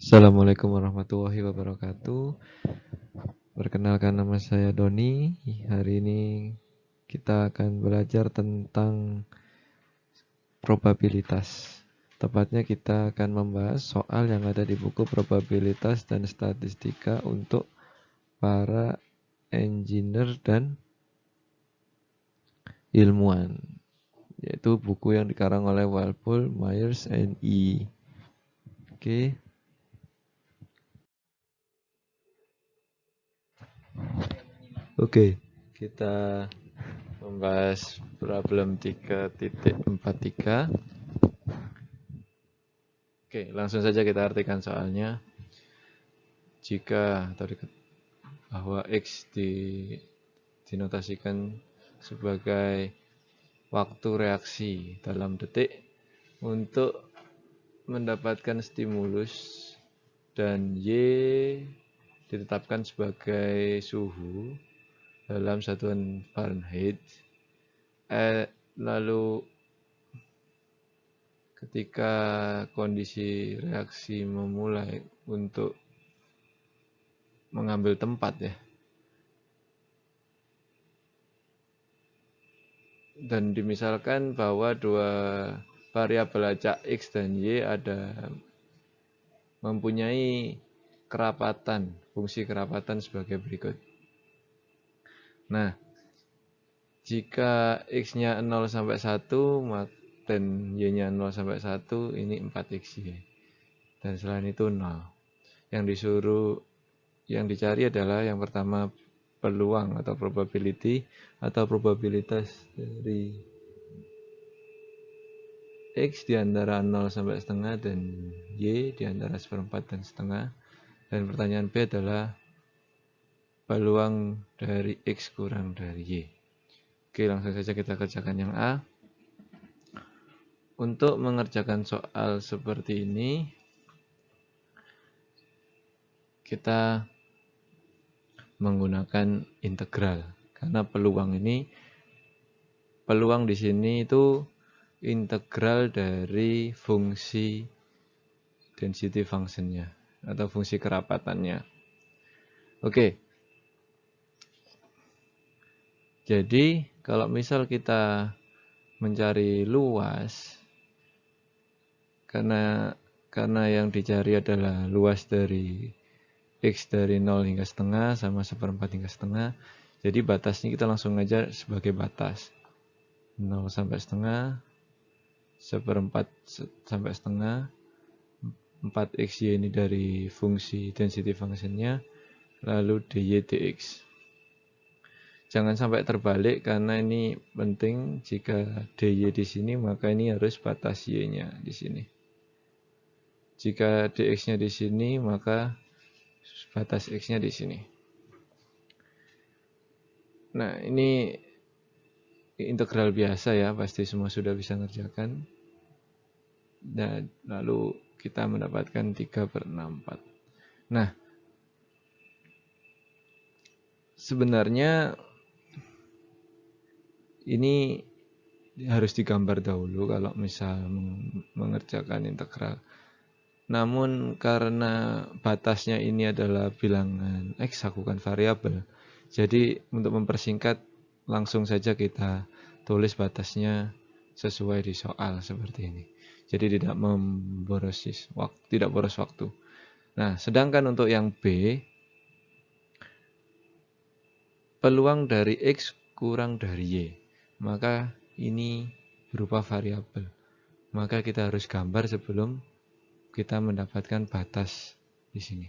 Assalamualaikum warahmatullahi wabarakatuh. Perkenalkan, nama saya Doni. Hari ini kita akan belajar tentang probabilitas. Tepatnya kita akan membahas soal yang ada di buku probabilitas dan statistika untuk para engineer dan ilmuwan, yaitu buku yang dikarang oleh Walpole, Myers, and E. Oke. Oke, kita membahas problem 3.43. Oke, langsung saja kita artikan soalnya. Jika bahwa X dinotasikan sebagai waktu reaksi dalam detik untuk mendapatkan stimulus, dan Y ditetapkan sebagai suhu dalam satuan Fahrenheit. Lalu ketika kondisi reaksi memulai untuk mengambil tempat ya, dan dimisalkan bahwa dua variabel acak X dan Y mempunyai kerapatan, fungsi kerapatan sebagai berikut. Nah, jika X-nya 0 sampai 1 dan Y-nya 0 sampai 1, ini 4XY. Dan selain itu 0. Yang dicari adalah yang pertama peluang atau probability atau probabilitas dari X di antara 0 sampai setengah dan Y di antara seperempat dan setengah. Dan pertanyaan B adalah peluang dari X kurang dari Y. Oke, langsung saja kita kerjakan yang A. Untuk mengerjakan soal seperti ini, kita menggunakan integral. Karena peluang di sini itu integral dari fungsi density function-nya atau fungsi kerapatannya. Oke. Jadi, kalau misal kita mencari luas, karena yang dicari adalah luas dari X dari 0 hingga setengah sama seperempat hingga setengah, jadi batasnya kita langsung aja sebagai batas 0 sampai setengah, seperempat sampai setengah, 4XY ini dari fungsi density function-nya, lalu dy dx. Jangan sampai terbalik karena ini penting. Jika dy di sini maka ini harus batas y-nya di sini. Jika dx-nya di sini maka batas x-nya di sini. Nah, ini integral biasa ya, pasti semua sudah bisa ngerjakan. Dan lalu kita mendapatkan 3/64. Nah, sebenarnya ini harus digambar dahulu kalau misal mengerjakan integral. Namun karena batasnya ini adalah bilangan X, bukan variabel, jadi untuk mempersingkat langsung saja kita tulis batasnya sesuai di soal seperti ini. Jadi tidak boros waktu. Nah, sedangkan untuk yang B, peluang dari X kurang dari Y, maka ini berupa variabel. Maka kita harus gambar sebelum kita mendapatkan batas di sini.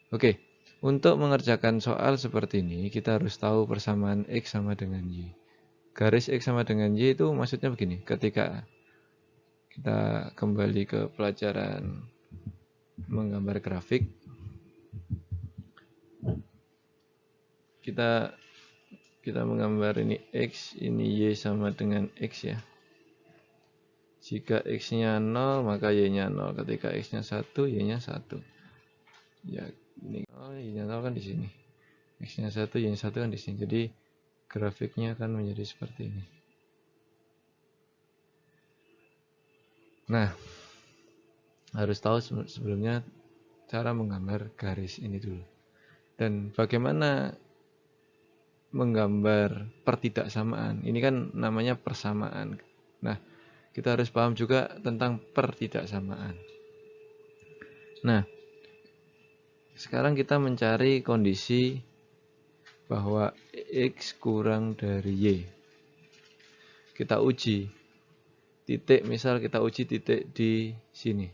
Oke, untuk mengerjakan soal seperti ini, kita harus tahu persamaan X sama dengan Y. Garis X sama dengan Y itu maksudnya begini, ketika kita kembali ke pelajaran menggambar grafik, kita menggambar ini X, ini Y sama dengan X ya. Jika X-nya 0, maka Y-nya 0. Ketika X-nya 1, Y-nya 1. Ya, ini Y-nya 0 kan di sini. X-nya 1, Y-nya 1 kan di sini. Jadi grafiknya akan menjadi seperti ini. Nah, harus tahu sebelumnya cara menggambar garis ini dulu. Dan bagaimana menggambar pertidaksamaan? Ini kan namanya persamaan. Nah, kita harus paham juga tentang pertidaksamaan. Nah, sekarang kita mencari kondisi bahwa X kurang dari Y. Kita uji titik, misal kita uji titik di sini.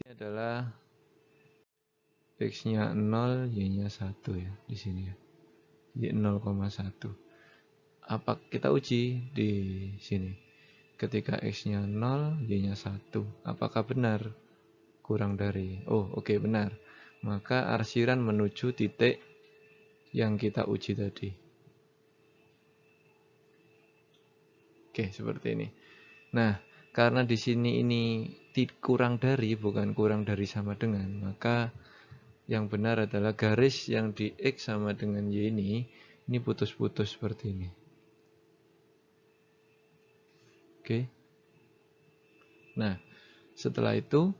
Ini adalah X-nya 0, Y-nya 1 ya, di sini ya. Y 0,1. Apa kita uji di sini? Ketika X-nya 0, Y-nya 1. Apakah benar kurang dari? Oh, oke, benar. Maka arsiran menuju titik yang kita uji tadi. Oke, seperti ini. Nah, karena di sini ini kurang dari, bukan kurang dari sama dengan, maka yang benar adalah garis yang di X sama dengan Y ini putus-putus seperti ini. Oke. Nah, setelah itu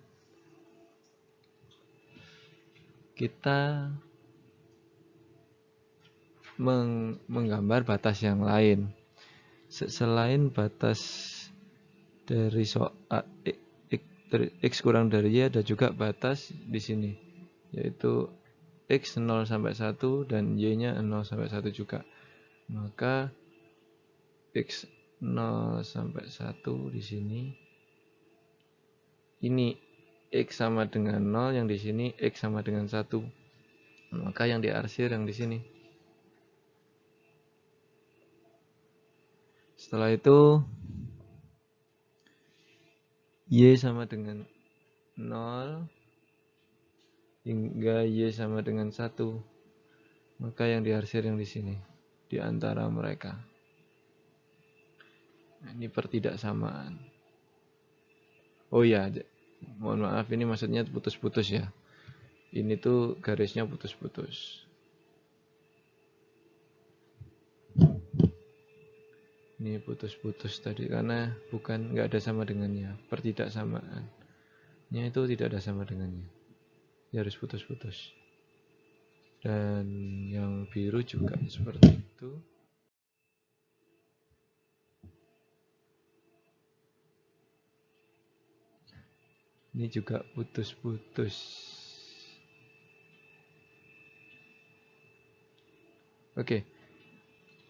kita menggambar batas yang lain. Selain batas dari X kurang dari Y, ada juga batas di sini, yaitu X 0 sampai 1 dan Y-nya 0 sampai 1 juga. Maka X 0 sampai 1 di sini, ini X sama dengan 0, yang di sini X sama dengan 1. Maka yang diarsir yang di sini. Setelah itu Y sama dengan 0 hingga Y sama dengan 1. Maka yang diarsir yang di sini, di antara mereka. Nah, ini pertidaksamaan. Oh ya, mohon maaf, ini maksudnya putus-putus ya. Ini tuh garisnya putus-putus. Ini putus-putus tadi karena nggak ada sama dengannya. Pertidaksamaannya itu tidak ada sama dengannya. Ya harus putus-putus. Dan yang biru juga seperti itu. Ini juga putus-putus. Oke.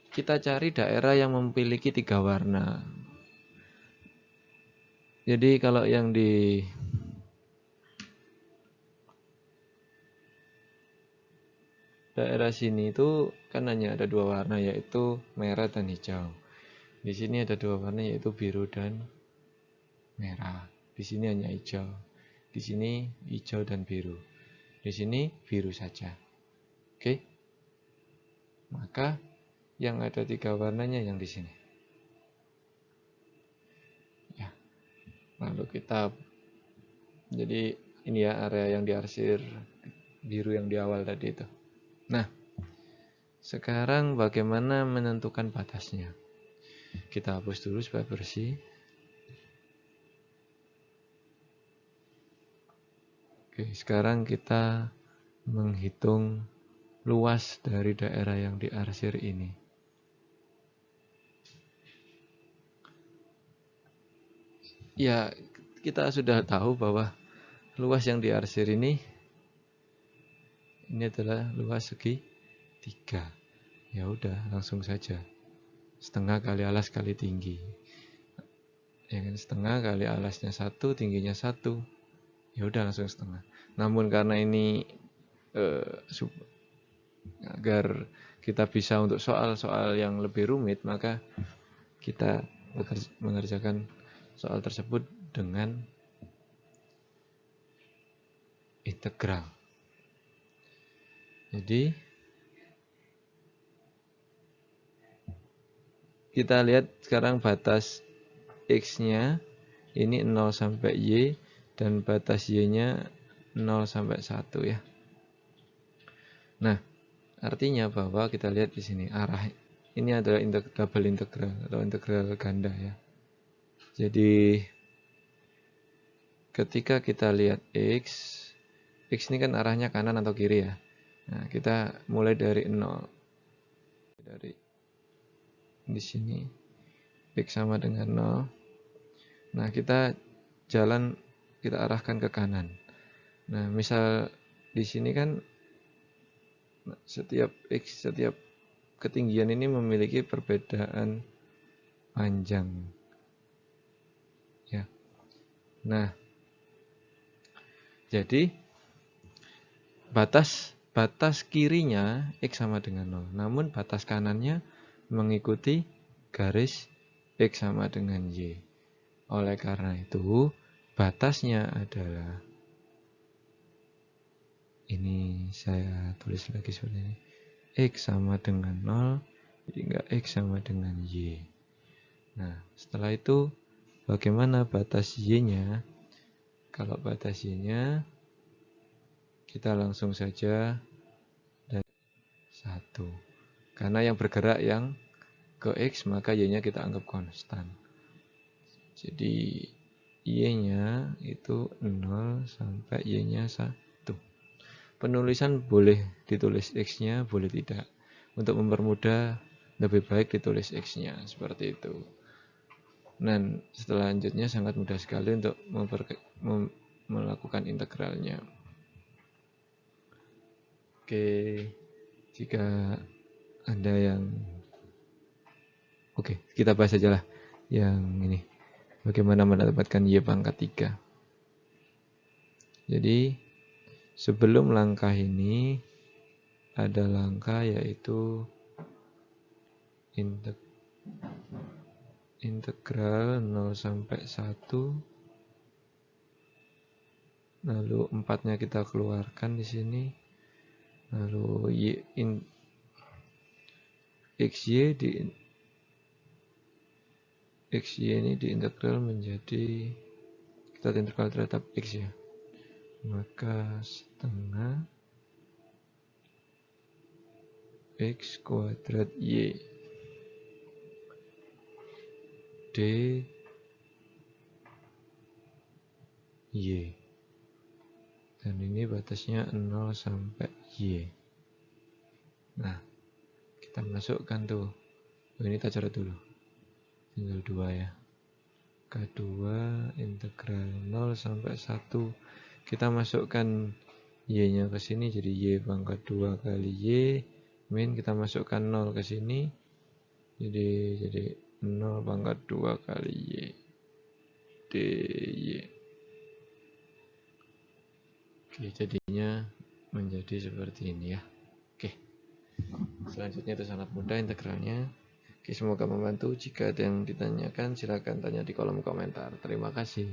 Kita cari daerah yang memiliki 3 warna. Jadi kalau yang di daerah sini itu kan hanya ada 2 warna, yaitu merah dan hijau. Di sini ada 2 warna, yaitu biru dan merah. Di sini hanya hijau. Di sini hijau dan biru. Di sini biru saja. Oke? Maka yang ada 3 warnanya yang di sini. Ya. Lalu kita, jadi ini ya area yang diarsir biru yang di awal tadi itu. Nah, sekarang bagaimana menentukan batasnya? Kita hapus dulu supaya bersih. Oke, sekarang kita menghitung luas dari daerah yang diarsir ini. Ya, kita sudah tahu bahwa luas yang diarsir ini adalah luas segi 3. Ya udah, langsung saja. Setengah kali alas kali tinggi. Ya kan, setengah kali alasnya 1, tingginya 1. Ya udah, langsung setengah. Namun karena ini agar kita bisa untuk soal-soal yang lebih rumit, maka kita mengerjakan soal tersebut dengan integral. Jadi kita lihat sekarang batas X-nya ini 0 sampai Y dan batas Y-nya 0 sampai 1 ya. Nah, artinya bahwa kita lihat di sini arah ini adalah double integral atau integral ganda ya. Jadi ketika kita lihat X ini kan arahnya kanan atau kiri ya. Nah, kita mulai dari 0. Dari di sini X sama dengan 0. Nah, kita jalan, kita arahkan ke kanan. Nah, misal di sini kan setiap ketinggian ini memiliki perbedaan panjang. Ya. Nah, jadi batas kirinya X sama dengan 0. Namun batas kanannya mengikuti garis X sama dengan Y. Oleh karena itu, batasnya adalah ini, saya tulis lagi seperti ini. X sama dengan 0, jadi enggak X sama dengan Y. Nah, setelah itu bagaimana batas Y-nya? Kalau batas Y-nya kita langsung saja dari 1. Karena yang bergerak yang ke X, maka Y-nya kita anggap konstan. Jadi Y-nya itu 0 sampai Y-nya 1. Penulisan boleh ditulis X-nya, boleh tidak. Untuk mempermudah, lebih baik ditulis X-nya, seperti itu. Dan selanjutnya sangat mudah sekali untuk melakukan integralnya. Oke, jika ada yang... Oke, kita bahas aja lah yang ini. Bagaimana mendapatkan Y pangkat 3. Jadi, sebelum langkah ini, ada langkah yaitu integral 0 sampai 1. Lalu 4-nya kita keluarkan di sini. Lalu XY ini diintegral menjadi, kita integral terhadap X ya. Maka setengah X kuadrat Y dy. Dan ini batasnya 0 sampai Y. Nah, kita masukkan tuh. Ini kita coret dulu. Tinggal 2 ya. K2 integral 0 sampai 1. Kita masukkan Y-nya ke sini jadi Y pangkat 2 kali Y. Min kita masukkan 0 ke sini. Jadi 0 pangkat 2 kali Y dy. Oke, jadinya menjadi seperti ini ya. Oke. Selanjutnya itu sangat mudah integralnya. Oke, semoga membantu. Jika ada yang ditanyakan, silakan tanya di kolom komentar. Terima kasih.